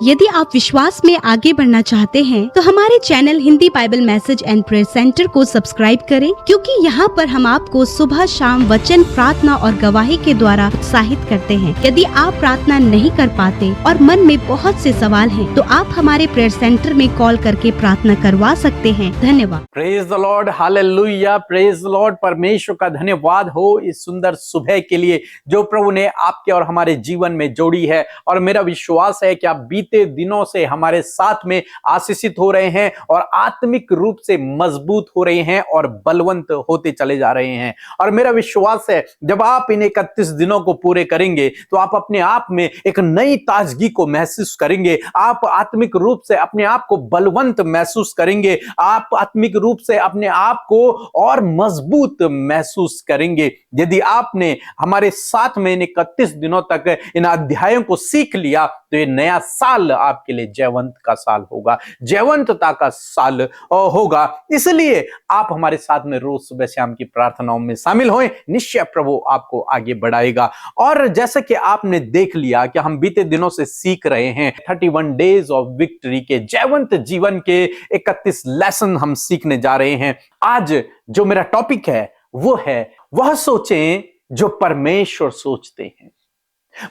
यदि आप विश्वास में आगे बढ़ना चाहते हैं तो हमारे channel Hindi Bible message and prayer centre को सब्सक्राइब करें, क्योंकि यहाँ पर हम आपको सुबह शाम वचन, प्रार्थना और गवाही के द्वारा उत्साहित करते हैं। यदि आप प्रार्थना नहीं कर पाते और मन में बहुत से सवाल हैं, तो आप हमारे प्रेयर सेंटर में कॉल करके प्रार्थना करवा सकते हैं। धन्यवाद। Praise the Lord, hallelujah, praise the Lord. परमेश्वर का धन्यवाद हो इस सुंदर सुबह के लिए जो प्रभु ने आपके और हमारे जीवन में जोड़ी है। और मेरा विश्वास है कि आप बीते दिनों से हमारे साथ में आशीषित हो रहे हैं और आत्मिक रूप से मजबूत हो रहे हैं और बलवंत होते चले जा रहे हैं। और मेरा विश्वास है जब आप इन 31 दिनों को पूरे करेंगे तो आप अपने आप में एक नई ताजगी को महसूस करेंगे। आप आत्मिक रूप से अपने आप को बलवंत महसूस करेंगे। आप आत्मिक रूप से अपने आप को और मजबूत महसूस करेंगे। यदि आपने हमारे साथ में इन 31 दिनों तक इन अध्यायों को सीख लिया तो ये नया साल आपके लिए जयवंत का साल होगा, जयवंतता का साल होगा। इसलिए आप हमारे साथ में रोज सुबह शाम की प्रार्थनाओं में शामिल हों। निश्चय प्रभु आपको आगे बढ़ाएगा। और जैसे कि आपने देख लिया कि हम बीते दिनों से सीख रहे हैं 31 डेज ऑफ विक्ट्री के जयवंत जीवन के 31 लेसन हम सीखने जा रहे हैं। आज जो मेरा टॉपिक है वो है वह सोचें जो परमेश्वर सोचते हैं।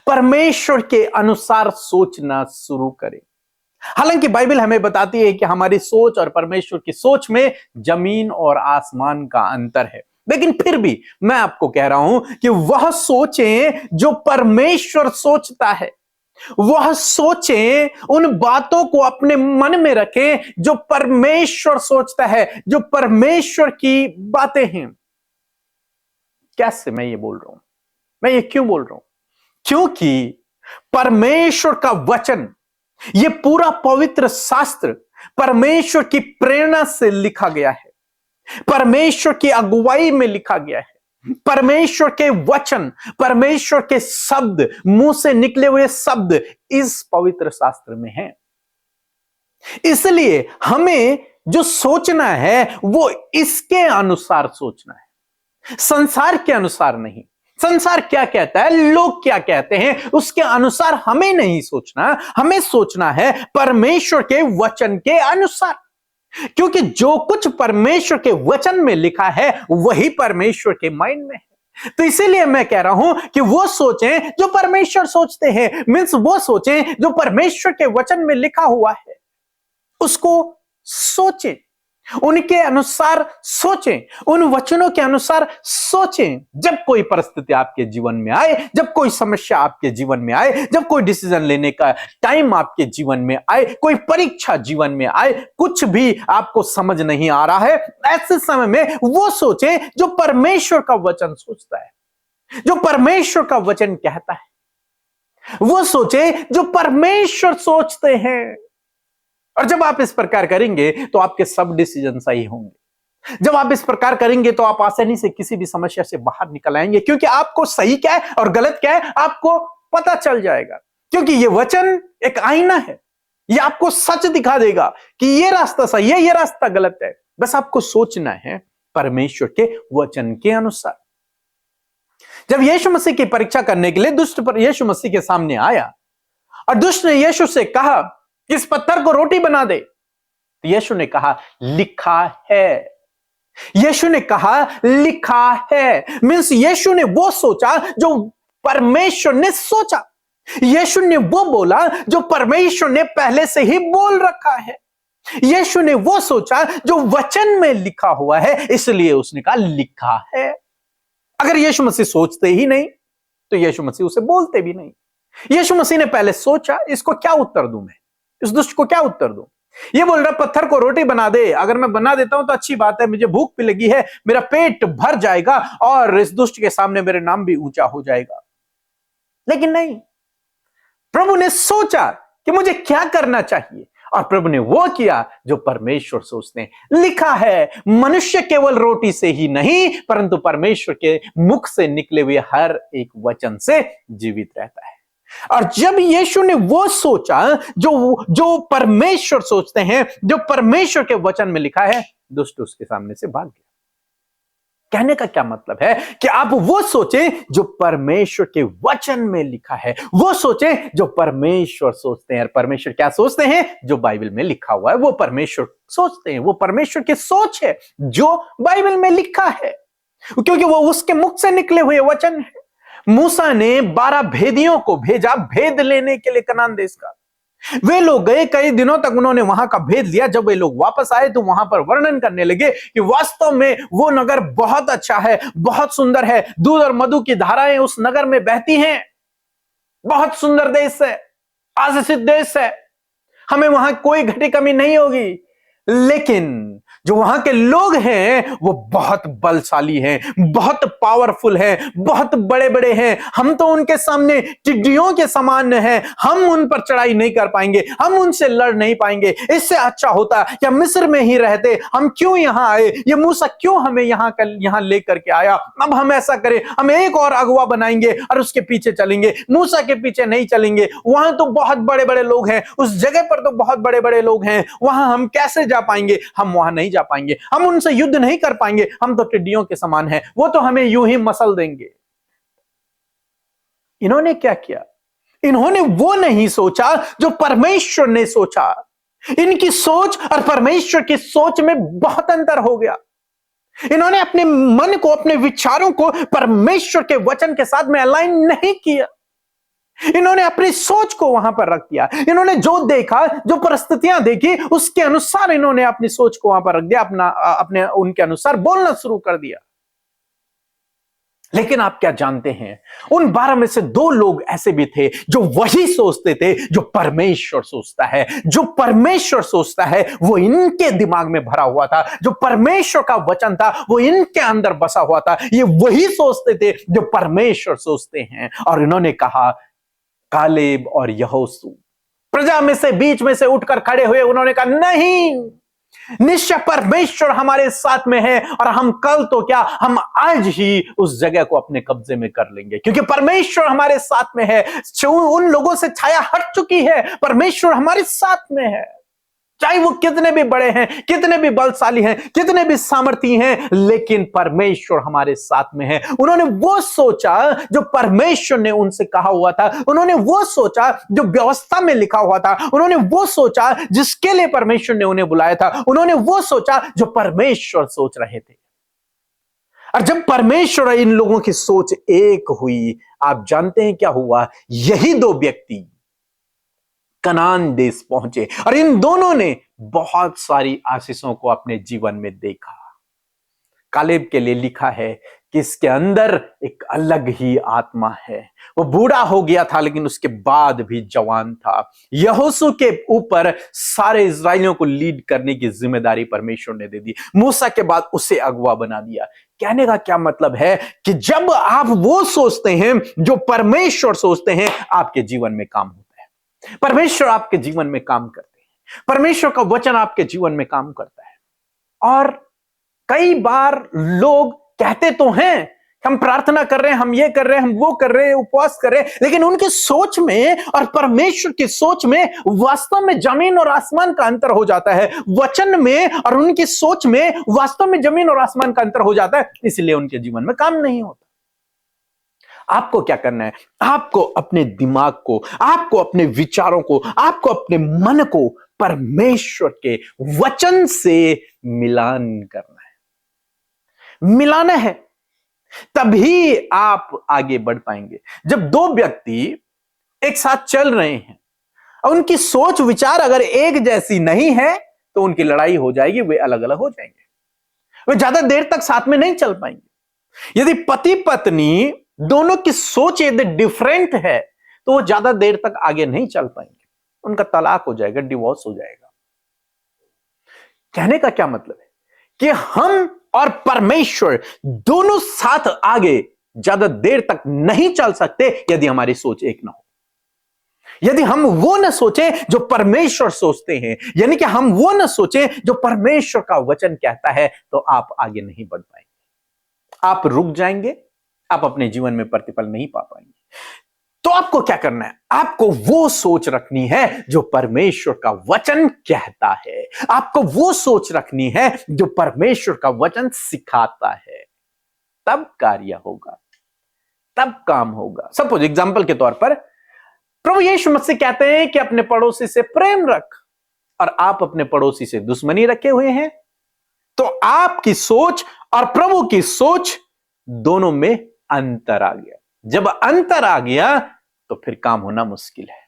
परमेश्वर के अनुसार सोचना शुरू करें। हालांकि बाइबल हमें बताती है कि हमारी सोच और परमेश्वर की सोच में जमीन और आसमान का अंतर है, लेकिन फिर भी मैं आपको कह रहा हूं कि वह सोचें जो परमेश्वर सोचता है। वह सोचें, उन बातों को अपने मन में रखें जो परमेश्वर सोचता है, जो परमेश्वर की बातें हैं। कैसे मैं ये बोल रहा हूं? मैं ये क्यों बोल रहा हूं? क्योंकि परमेश्वर का वचन, ये पूरा पवित्र शास्त्र परमेश्वर की प्रेरणा से लिखा गया है, परमेश्वर की अगुवाई में लिखा गया है। परमेश्वर के वचन, परमेश्वर के शब्द, मुंह से निकले हुए शब्द इस पवित्र शास्त्र में हैं। इसलिए हमें जो सोचना है वो इसके अनुसार सोचना है, संसार के अनुसार नहीं। संसार क्या कहता है, लोग क्या कहते हैं, उसके अनुसार हमें नहीं सोचना। हमें सोचना है परमेश्वर के वचन के अनुसार, क्योंकि जो कुछ परमेश्वर के वचन में लिखा है वही परमेश्वर के माइंड में है। तो इसीलिए मैं कह रहा हूं कि वो सोचें जो परमेश्वर सोचते हैं। मीन्स वो सोचें जो परमेश्वर के वचन में लिखा हुआ है, उसको सोचें, उनके अनुसार सोचें, उन वचनों के अनुसार सोचें। जब कोई परिस्थिति आपके जीवन में आए, जब कोई समस्या आपके जीवन में आए, जब कोई डिसीजन लेने का टाइम आपके जीवन में आए, कोई परीक्षा जीवन में आए, कुछ भी आपको समझ नहीं आ रहा है, ऐसे समय में वो सोचें जो परमेश्वर का वचन सोचता है, जो परमेश्वर का वचन कहता है। वो सोचें जो परमेश्वर सोचते हैं। और जब आप इस प्रकार करेंगे तो आपके सब डिसीजन सही होंगे। जब आप इस प्रकार करेंगे तो आप आसानी से किसी भी समस्या से बाहर निकल आएंगे, क्योंकि आपको सही क्या है और गलत क्या है आपको पता चल जाएगा। क्योंकि ये वचन एक आईना है, ये आपको सच दिखा देगा कि ये रास्ता सही है, ये रास्ता गलत है। बस आपको सोचना है परमेश्वर के वचन के अनुसार। जब यीशु मसीह की परीक्षा करने के लिए दुष्ट पर यीशु मसीह के सामने आया और दुष्ट ने यीशु से कहा कि इस पत्थर को रोटी बना दे, तो यीशु ने कहा लिखा है। यीशु ने कहा लिखा है। मीन्स यीशु ने वो सोचा जो परमेश्वर ने सोचा। यीशु ने वो बोला जो परमेश्वर ने पहले से ही बोल रखा है। यीशु ने वो सोचा जो वचन में लिखा हुआ है, इसलिए उसने कहा लिखा है। अगर यीशु मसीह सोचते ही नहीं तो यीशु मसीह उसे बोलते भी नहीं। यीशु मसीह ने पहले सोचा, इसको क्या उत्तर दूं मैं, इस दुष्ट को क्या उत्तर दूं? ये बोल रहा पत्थर को रोटी बना दे। अगर मैं बना देता हूं तो अच्छी बात है, मुझे भूख भी लगी है, मेरा पेट भर जाएगा और इस दुष्ट के सामने मेरे नाम भी ऊंचा हो जाएगा। लेकिन नहीं, प्रभु ने सोचा कि मुझे क्या करना चाहिए और प्रभु ने वो किया जो परमेश्वर सोचते हैं। लिखा है मनुष्य केवल रोटी से ही नहीं परंतु परमेश्वर के मुख से निकले हुए हर एक वचन से जीवित रहता है। और जब यीशु ने वो सोचा जो परमेश्वर सोचते हैं, जो परमेश्वर के वचन में लिखा है, दुष्ट उसके सामने से भाग गया। कहने का क्या मतलब है कि आप वो सोचें जो परमेश्वर के वचन में लिखा है, वो सोचें जो परमेश्वर सोचते हैं। परमेश्वर क्या सोचते हैं? जो बाइबल में लिखा हुआ है वो परमेश्वर सोचते हैं। वो परमेश्वर की सोच है जो बाइबल में लिखा है, क्योंकि वो उसके मुख से निकले हुए वचन है। मूसा ने 12 भेदियों को भेजा भेद लेने के लिए कनान देश का। वे लोग गए, कई दिनों तक उन्होंने वहां का भेद लिया। जब वे लोग वापस आए तो वहां पर वर्णन करने लगे कि वास्तव में वो नगर बहुत अच्छा है, बहुत सुंदर है, दूध और मधु की धाराएं उस नगर में बहती हैं, बहुत सुंदर देश है, आशीषित देश है, हमें वहां कोई घटी कमी नहीं होगी। लेकिन जो वहां के लोग हैं वो बहुत बलशाली हैं, बहुत पावरफुल हैं, बहुत बड़े बड़े हैं। हम तो उनके सामने टिड्डियों के समान हैं, हम उन पर चढ़ाई नहीं कर पाएंगे, हम उनसे लड़ नहीं पाएंगे। इससे अच्छा होता कि मिस्र में ही रहते, हम क्यों यहां आए? ये मूसा क्यों हमें यहां लेकर के आया? अब हम ऐसा करें, हम एक और अगुवा बनाएंगे और उसके पीछे चलेंगे, मूसा के पीछे नहीं चलेंगे। वहां तो बहुत बड़े बड़े लोग हैं, उस जगह पर तो बहुत बड़े बड़े लोग हैं, वहां हम कैसे जा पाएंगे? हम वहां नहीं जा पाएंगे, हम उनसे युद्ध नहीं कर पाएंगे, हम तो टिड्डियों के समान हैं, वो तो हमें यूं ही मसल देंगे। इन्होंने क्या किया? इन्होंने वो नहीं सोचा जो परमेश्वर ने सोचा। इनकी सोच और परमेश्वर की सोच में बहुत अंतर हो गया। इन्होंने अपने मन को, अपने विचारों को परमेश्वर के वचन के साथ में अलाइन नहीं किया। इन्होंने अपनी सोच को वहां पर रख दिया। इन्होंने जो देखा, जो परिस्थितियां देखी, उसके अनुसार इन्होंने अपनी सोच को वहां पर रख दिया, अपने उनके अनुसार बोलना शुरू कर दिया। लेकिन आप क्या जानते हैं, उन 12 में से 2 लोग ऐसे भी थे जो वही सोचते थे जो परमेश्वर सोचता है। जो परमेश्वर सोचता है वो इनके दिमाग में भरा हुआ था, जो परमेश्वर का वचन था वो इनके अंदर बसा हुआ था। ये वही सोचते थे जो परमेश्वर सोचते हैं। और इन्होंने कहा, कालेब और यहोशू प्रजा में से, बीच में से उठकर खड़े हुए, उन्होंने कहा, नहीं, निश्चय परमेश्वर हमारे साथ में है और हम कल तो क्या, हम आज ही उस जगह को अपने कब्जे में कर लेंगे, क्योंकि परमेश्वर हमारे साथ में है। उन लोगों से छाया हट चुकी है, परमेश्वर हमारे साथ में है। चाहे वो कितने भी बड़े हैं, कितने भी बलशाली हैं, कितने भी सामर्थी हैं, लेकिन परमेश्वर हमारे साथ में है। उन्होंने वो सोचा जो परमेश्वर ने उनसे कहा हुआ था। उन्होंने वो सोचा जो व्यवस्था में लिखा हुआ था। उन्होंने वो सोचा जिसके लिए परमेश्वर ने उन्हें बुलाया था। उन्होंने वो सोचा जो परमेश्वर सोच रहे थे। और जब परमेश्वर और इन लोगों की सोच एक हुई, आप जानते हैं क्या हुआ? यही 2 व्यक्ति कनान देश पहुंचे और इन दोनों ने बहुत सारी आशीषों को अपने जीवन में देखा। कालेब के लिए लिखा है कि इसके अंदर एक अलग ही आत्मा है। वो बूढ़ा हो गया था लेकिन उसके बाद भी जवान था। यहोशू के ऊपर सारे इस्राएलियों को लीड करने की जिम्मेदारी परमेश्वर ने दे दी। मूसा के बाद उसे अगुवा बना दिया। कहने का क्या मतलब है कि जब आप वो सोचते हैं जो परमेश्वर सोचते हैं, आपके जीवन में काम होता है। परमेश्वर आपके जीवन में काम करते हैं, परमेश्वर का वचन आपके जीवन में काम करता है। और कई बार लोग कहते तो हैं, हम प्रार्थना कर रहे हैं, हम ये कर रहे हैं, हम वो कर रहे हैं, उपवास कर रहे हैं, लेकिन उनकी सोच में और परमेश्वर की सोच में वास्तव में जमीन और आसमान का अंतर हो जाता है। वचन में और उनकी सोच में वास्तव में जमीन और आसमान का अंतर हो जाता है, इसलिए उनके जीवन में काम नहीं होता। आपको क्या करना है? आपको अपने दिमाग को, आपको अपने विचारों को, आपको अपने मन को परमेश्वर के वचन से मिलान करना है, मिलाना है, तभी आप आगे बढ़ पाएंगे। जब 2 व्यक्ति एक साथ चल रहे हैं और उनकी सोच विचार अगर एक जैसी नहीं है तो उनकी लड़ाई हो जाएगी, वे अलग अलग हो जाएंगे, वे ज्यादा देर तक साथ में नहीं चल पाएंगे। यदि पति पत्नी दोनों की सोच यदि डिफरेंट है तो वो ज्यादा देर तक आगे नहीं चल पाएंगे, उनका तलाक हो जाएगा, डिवोर्स हो जाएगा। कहने का क्या मतलब है कि हम और परमेश्वर दोनों साथ आगे ज्यादा देर तक नहीं चल सकते यदि हमारी सोच एक ना हो। यदि हम वो न सोचें जो परमेश्वर सोचते हैं, यानी कि हम वो न सोचें जो परमेश्वर का वचन कहता है, तो आप आगे नहीं बढ़ पाएंगे, आप रुक जाएंगे, आप अपने जीवन में प्रतिफल नहीं पा पाएंगे। तो आपको क्या करना है? आपको वो सोच रखनी है जो परमेश्वर का वचन कहता है। आपको वो सोच रखनी है जो परमेश्वर का वचन सिखाता है। तब कार्य होगा, तब काम होगा। सपोज एग्जाम्पल के तौर पर प्रभु यीशु मसीह कहते हैं कि अपने पड़ोसी से प्रेम रख, और आप अपने पड़ोसी से दुश्मनी रखे हुए हैं, तो आपकी सोच और प्रभु की सोच दोनों में अंतर आ गया। जब अंतर आ गया तो फिर काम होना मुश्किल है।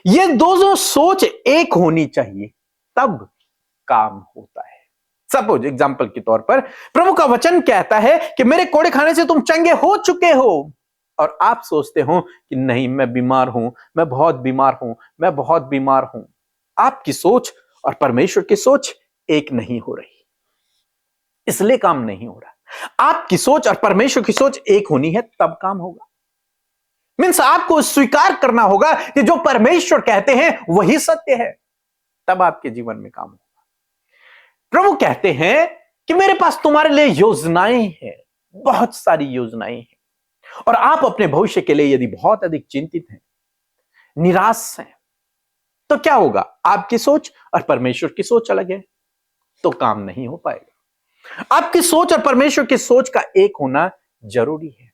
ये दोनों सोच एक होनी चाहिए, तब काम होता है। सपोज एग्जाम्पल के तौर पर प्रभु का वचन कहता है कि मेरे कोड़े खाने से तुम चंगे हो चुके हो, और आप सोचते हो कि नहीं, मैं बीमार हूं, मैं बहुत बीमार हूं, मैं बहुत बीमार हूं। आपकी सोच और परमेश्वर की सोच एक नहीं हो रही, इसलिए काम नहीं हो रहा। आपकी सोच और परमेश्वर की सोच एक होनी है, तब काम होगा। मीन्स आपको स्वीकार करना होगा कि जो परमेश्वर कहते हैं वही सत्य है, तब आपके जीवन में काम होगा। प्रभु कहते हैं कि मेरे पास तुम्हारे लिए योजनाएं हैं, बहुत सारी योजनाएं हैं, और आप अपने भविष्य के लिए यदि बहुत अधिक चिंतित हैं, निराश हैं, तो क्या होगा? आपकी सोच और परमेश्वर की सोच अलग है, तो काम नहीं हो पाएगा। आपकी सोच और परमेश्वर की सोच का एक होना जरूरी है,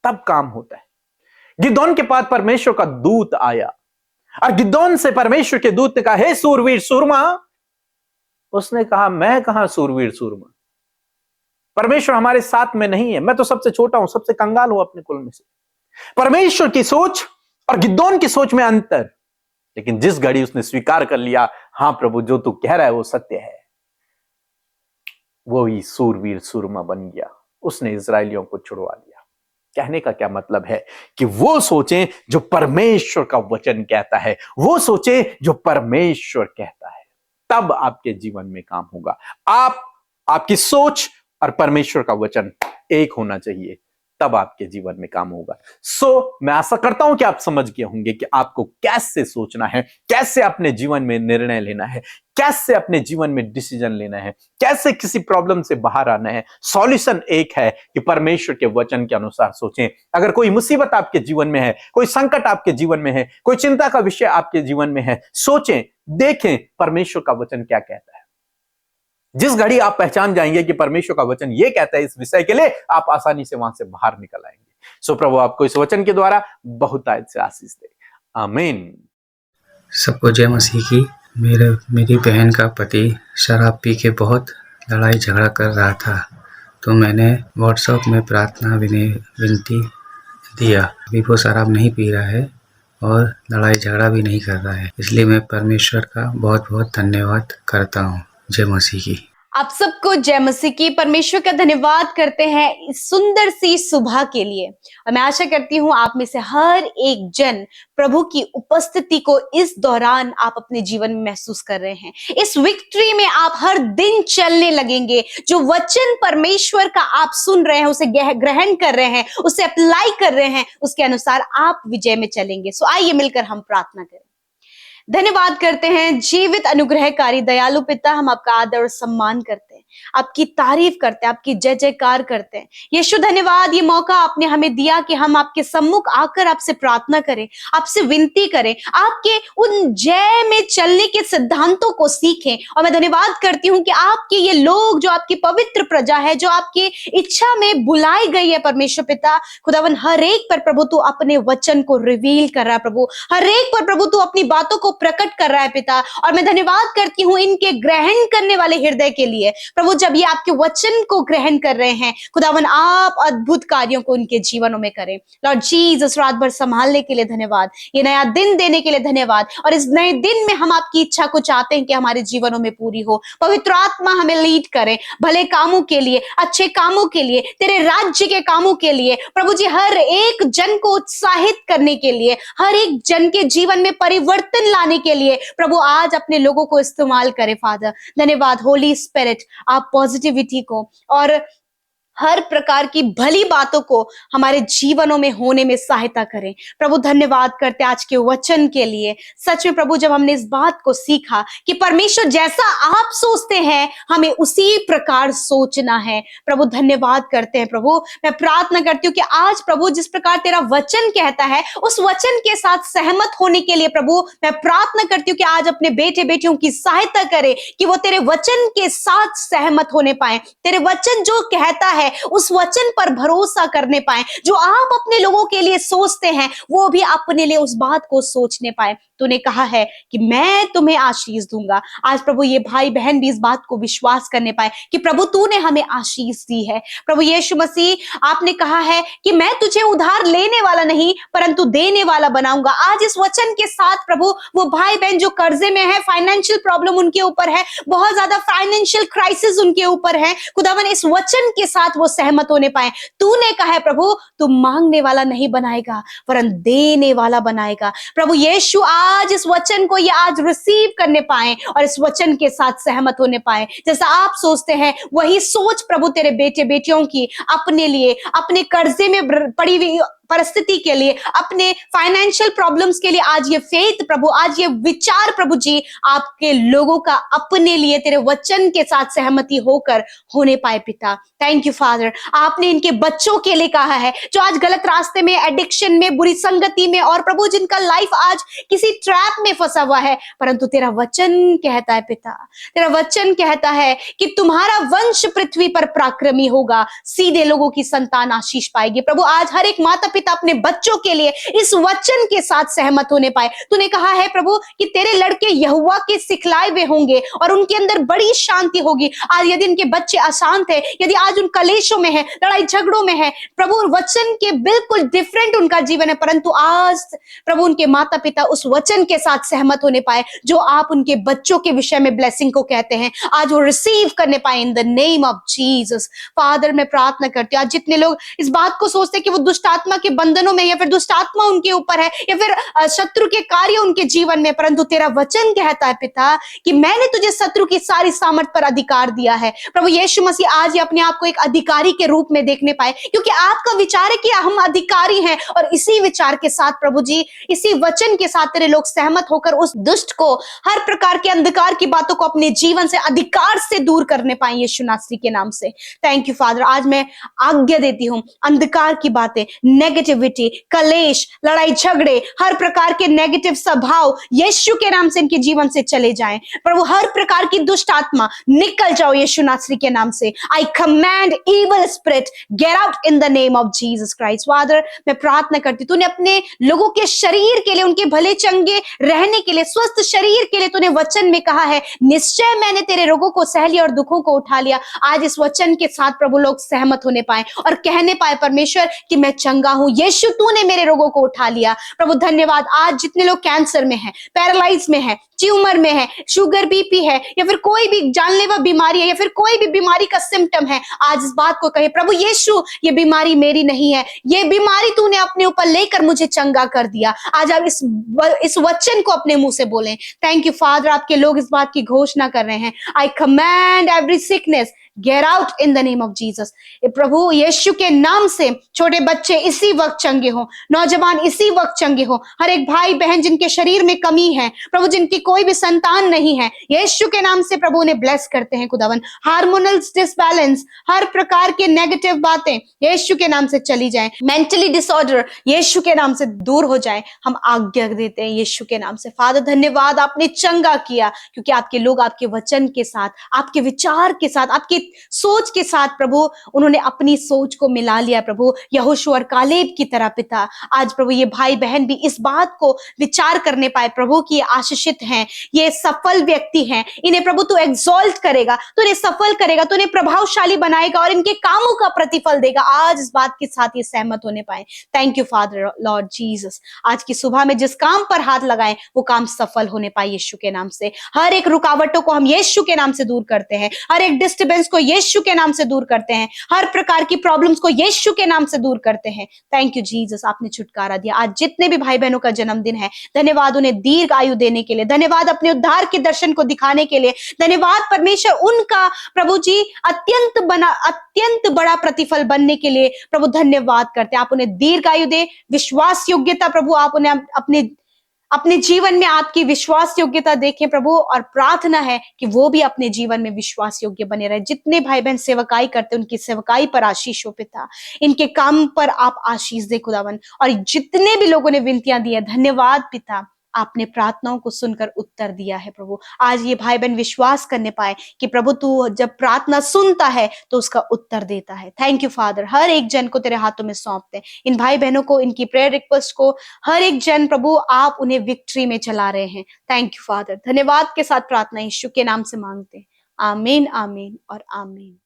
तब काम होता है। गिदोन के पास परमेश्वर का दूत आया, और गिदोन से परमेश्वर के दूत ने कहा, हे सूरवीर सूरमा। उसने कहा, मैं कहां सूरवीर सूरमा, परमेश्वर हमारे साथ में नहीं है, मैं तो सबसे छोटा हूं, सबसे कंगाल हूं अपने कुल में से। परमेश्वर की सोच और गिदोन की सोच में अंतर। लेकिन जिस घड़ी उसने स्वीकार कर लिया, हां प्रभु जो तू कह रहा है वो सत्य है, वो ही सूरवीर सूरमा बन गया, उसने इजरायलियों को छुड़वा दिया। कहने का क्या मतलब है कि वो सोचें जो परमेश्वर का वचन कहता है, वो सोचें जो परमेश्वर कहता है, तब आपके जीवन में काम होगा। आपकी सोच और परमेश्वर का वचन एक होना चाहिए, तब आपके जीवन में काम होगा। मैं आशा करता हूं कि आप समझ गए होंगे कि आपको कैसे सोचना है, कैसे अपने जीवन में निर्णय लेना है, कैसे अपने जीवन में डिसीजन लेना है, कैसे किसी प्रॉब्लम से बाहर आना है। सॉल्यूशन एक है कि परमेश्वर के वचन के अनुसार सोचें। अगर कोई मुसीबत आपके जीवन में है, कोई संकट आपके जीवन में है, कोई चिंता का विषय आपके जीवन में है, सोचें, देखें परमेश्वर का वचन क्या कहता है। जिस घड़ी आप पहचान जाएंगे कि परमेश्वर का वचन ये कहता है इस विषय के लिए, आप आसानी से वहां से बाहर निकल आएंगे। प्रभु आपको इस वचन के द्वारा बहुत आशीष दे। आमीन। सबको जय मसीह की। मेरी बहन का पति शराब पी के बहुत लड़ाई झगड़ा कर रहा था, तो मैंने व्हाट्सएप में प्रार्थना विनती दिया। अभी वो शराब नहीं पी रहा है और लड़ाई झगड़ा भी नहीं कर रहा है, इसलिए मैं परमेश्वर का बहुत बहुत धन्यवाद करता हूँ। जय मसीह की। आप सबको जय मसीह की। परमेश्वर का धन्यवाद करते हैं इस सुंदर सी सुबह के लिए, और मैं आशा करती हूँ आप में से हर एक जन प्रभु की उपस्थिति को इस दौरान आप अपने जीवन में महसूस कर रहे हैं। इस विक्ट्री में आप हर दिन चलने लगेंगे। जो वचन परमेश्वर का आप सुन रहे हैं, उसे ग्रहण कर रहे हैं, उसे अप्लाई कर रहे हैं, उसके अनुसार आप विजय में चलेंगे। आइए मिलकर हम प्रार्थना करें। धन्यवाद करते हैं जीवित अनुग्रहकारी दयालु पिता, हम आपका आदर और सम्मान करते हैं, आपकी तारीफ करते हैं, आपकी जय जयकार करते हैं। यीशु धन्यवाद, ये मौका आपने हमें दिया कि हम आपके सम्मुख आकर आपसे प्रार्थना करें, आपसे विनती करें, आपके उन जय में चलने के सिद्धांतों को सीखें। और मैं धन्यवाद करती हूँ कि आपके ये लोग जो आपकी पवित्र प्रजा है, जो आपकी इच्छा में बुलाई गई है परमेश्वर पिता खुदावन, हर एक पर प्रभु तू अपने वचन को रिवील कर रहा है प्रभु, हर एक पर प्रभु तू अपनी बातों को प्रकट कर रहा है पिता। और मैं धन्यवाद करती हूँ इनके ग्रहण करने वाले हृदय के लिए प्रभु। जब ये आपके वचन को ग्रहण कर रहे हैं खुदावन, आप अद्भुत कार्यों को उनके जीवनों में करें। लॉर्ड जीसस, रात भर संभालने के लिए धन्यवाद, ये नया दिन देने के लिए धन्यवाद। और इस नए दिन में हम आपकी इच्छा को चाहते हैं कि हमारे जीवनों में पूरी हो। पवित्र आत्मा हमें लीड करे भले कामों के लिए, अच्छे कामों के लिए, तेरे राज्य के कामों के लिए प्रभु जी। हर एक जन को उत्साहित करने के लिए, हर एक जन के जीवन में परिवर्तन लाने के लिए प्रभु आज अपने लोगों को इस्तेमाल करे फादर। धन्यवाद होली स्पिरिट, आप पॉजिटिविटी को और हर प्रकार की भली बातों को हमारे जीवनों में होने में सहायता करें प्रभु। धन्यवाद करते आज के वचन के लिए। सच में प्रभु, जब हमने इस बात को सीखा कि परमेश्वर जैसा आप सोचते हैं हमें उसी प्रकार सोचना है प्रभु, धन्यवाद करते हैं प्रभु। मैं प्रार्थना करती हूँ कि आज प्रभु जिस प्रकार तेरा वचन कहता है उस वचन के साथ सहमत होने के लिए प्रभु मैं प्रार्थना करती हूँ कि आज अपने बेटे बेटियों की सहायता करे कि वो तेरे वचन के साथ सहमत होने पाए। तेरे वचन जो कहता है है उस वचन पर भरोसा करने पाए। जो आप अपने लोगों के लिए सोचते हैं वो भी अपने लिए उस बात को सोचने पाए। तूने कहा है कि मैं तुम्हें आशीष दूंगा। आज प्रभु ये भाई बहन भी इस बात को विश्वास करने पाए कि प्रभु तूने हमें आशीष दी है। प्रभु यीशु मसीह, आपने कहा है कि मैं तुझे उधार लेने वाला नहीं परंतु देने वाला बनाऊंगा। आज इस वचन के साथ प्रभु वो भाई बहन जो कर्जे में है, फाइनेंशियल प्रॉब्लम उनके ऊपर है, बहुत ज्यादा फाइनेंशियल क्राइसिस उनके ऊपर है, खुदावन इस वचन के साथ वो सहमत होने पाए। तूने कहा है प्रभु तू मांगने वाला नहीं बनाएगा परंतु देने वाला बनाएगा। प्रभु यीशु आज इस वचन को ये आज रिसीव करने पाए और इस वचन के साथ सहमत होने पाए। जैसा आप सोचते हैं वही सोच प्रभु तेरे बेटे बेटियों की अपने लिए, अपने कर्जे में पड़ी हुई परिस्थिति के लिए, अपने फाइनेंशियल प्रॉब्लम्स के लिए आज ये फेथ प्रभु, आज ये विचार प्रभु जी आपके लोगों का अपने लिए तेरे वचन के साथ सहमति होकर होने पाए। पिता थैंक यू फादर, आपने इनके बच्चों के लिए कहा है जो आज गलत रास्ते में, एडिक्शन में, बुरी संगति में और प्रभु जिनका लाइफ आज किसी ट्रैप में फंसा हुआ है, परंतु तेरा वचन कहता है पिता, तेरा वचन कहता है कि तुम्हारा वंश पृथ्वी पर पराक्रमी होगा, सीधे लोगों की संतान आशीष पाएगी। प्रभु आज हर एक माता पिता अपने बच्चों के लिए इस वचन के साथ सहमत होने पाए। तूने कहा है प्रभु कि तेरे लड़के यहोवा के सिखलाए हुए होंगे और उनके अंदर बड़ी शांति होगी। आज यदि इनके बच्चे अशांत है, यदि आज उन कलेशों में है, लड़ाई झगड़ों में है, प्रभु वचन के बिल्कुल डिफरेंट उनका जीवन है, परंतु आज प्रभु उनके माता पिता उस वचन के साथ सहमत होने पाए जो आप उनके बच्चों के विषय में ब्लेसिंग को कहते हैं, आज वो रिसीव करने पाए इन the name of Jesus. Father मैं प्रार्थना करती हूँ आज जितने लोग इस बात को सोचते हैं कि वो दुष्ट आत्मा के बंधनों में या फिर दुष्ट आत्मा उनके ऊपर है या फिर शत्रु के कार्य उनके जीवन में, परंतु तेरा वचन कहता है पिता कि मैंने तुझे शत्रु की सारी सामर्थ पर अधिकार दिया है। प्रभु यीशु मसीह आज ये अपने आप को एक अधिकारी के रूप में देखने पाए, क्योंकि आपका विचार है कि हम अधिकारी हैं और इसी विचार के साथ प्रभु जी, इसी वचन के साथ तेरे लोग सहमत होकर उस दुष्ट को, हर प्रकार के अंधकार की बातों को अपने जीवन से अधिकार से दूर करने पाए यीशु नासरी के नाम से। थैंक यू फादर, आज मैं आज्ञा देती हूँ अंधकार की बातें, नेगेटिविटी, कलेश, लड़ाई झगड़े, हर प्रकार के नेगेटिव स्वभाव यीशु के नाम से इनके जीवन से चले जाएं। प्रभु हर प्रकार की दुष्ट आत्मा निकल जाओ यीशु नासरी के नाम से। आई command evil spirit gate out in the name of Jesus Christ. Father मैं प्रार्थना करती हूँ, तूने अपने लोगों के शरीर के लिए, उनके भले चंगे रहने के लिए, स्वस्थ शरीर के लिए तूने वचन में कहा है निश्चय मैंने तेरे रोगों को सह लिया और दुखों को उठा लिया। आज इस वचन के साथ प्रभु लोग सहमत होने पाए और कहने पाए परमेश्वर कि मैं चंगा हूं, यीशु तूने मेरे रोगों को उठा लिया। प्रभु धन्यवाद, आज जितने लोग कैंसर में हैं, पैरालाइज में हैं, ट्यूमर में है, शुगर बीपी है या फिर कोई भी जानलेवा बीमारी है या फिर कोई भी बीमारी का सिम्टम है, आज इस बात को कहे प्रभु यीशु ये बीमारी मेरी नहीं है, ये बीमारी तूने अपने ऊपर लेकर मुझे चंगा कर दिया। आज आप इस वचन को अपने मुंह से बोलें। थैंक यू फादर, आपके लोग इस बात की घोषणा कर रहे हैं, I command every sickness get out in the name of Jesus. प्रभु यीशु के नाम से छोटे बच्चे इसी वक्त चंगे हो, नौजवान इसी वक्त चंगे हो, हर एक भाई बहन जिनके शरीर में कमी है प्रभु, जिनकी कोई भी संतान नहीं है, यीशु के नाम से प्रभु उन्हें ब्लेस करते हैं खुदावन। हार्मोनल डिसबैलेंस, हर प्रकार के नेगेटिव बातें यीशु के नाम से चली जाएं, मेंटली डिसऑर्डर यीशु के नाम से दूर हो जाएं, हम आज्ञा देते हैं यीशु के नाम से। फादर धन्यवाद, आपने चंगा किया क्योंकि आपके लोग आपके वचन के साथ, आपके विचार के साथ, आपके सोच के साथ प्रभु उन्होंने अपनी सोच को मिला लिया प्रभु, यहोशू और कालेब की तरह पिता। आज प्रभु ये भाई बहन भी इस बात को विचार करने पाए प्रभु कि ये आशीषित हैं, ये सफल व्यक्ति हैं, इन्हें प्रभु तू एग्जॉल्ट करेगा, तू इन्हें सफल करेगा, तू इन्हें प्रभावशाली बनाएगा और इनके कामों का प्रतिफल देगा। आज इस बात के साथ ये सहमत होने पाए। Thank you father Lord Jesus, आज की सुबह में जिस काम पर हाथ लगाएं वो काम सफल होने पाए यीशु के नाम से। हर एक रुकावटों को हम यीशु के नाम से दूर करते हैं, हर एक डिस्टर्बेंस को यीशु के नाम से दूर करते हैं, हर प्रकार की प्रॉब्लम्स को यीशु के नाम से दूर करते हैं। थैंक यू जीसस, आपने छुटकारा दिया। आज जितने भी भाई बहनों का जन्मदिन है, धन्यवाद उन्हें दीर्घ आयु देने के लिए, धन्यवाद अपने उद्धार के दर्शन को दिखाने के लिए, धन्यवाद परमेश्वर उनका प्रभु जी अत्यंत बड़ा प्रतिफल बनने के लिए प्रभु धन्यवाद करते हैं। आप उन्हें दीर्घ आयु दे, विश्वास योग्यता प्रभु आप उन्हें अपने जीवन में आपकी विश्वास योग्यता देखें प्रभु, और प्रार्थना है कि वो भी अपने जीवन में विश्वास योग्य बने रहे। जितने भाई बहन सेवकाई करते हैं उनकी सेवकाई पर आशीष हो पिता, इनके काम पर आप आशीष दे खुदावन, और जितने भी लोगों ने विनतियां दी है धन्यवाद पिता, आपने प्रार्थनाओं को सुनकर उत्तर दिया है प्रभु। आज ये भाई बहन विश्वास करने पाए कि प्रभु तू जब प्रार्थना सुनता है तो उसका उत्तर देता है। Thank you father. हर एक जन को तेरे हाथों में सौंपते हैं, इन भाई बहनों को, इनकी प्रेयर रिक्वेस्ट को, हर एक जन प्रभु आप उन्हें विक्ट्री में चला रहे हैं। Thank you father. धन्यवाद के साथ प्रार्थना यीशु के नाम से मांगते हैं। आमीन, आमीन और आमीन।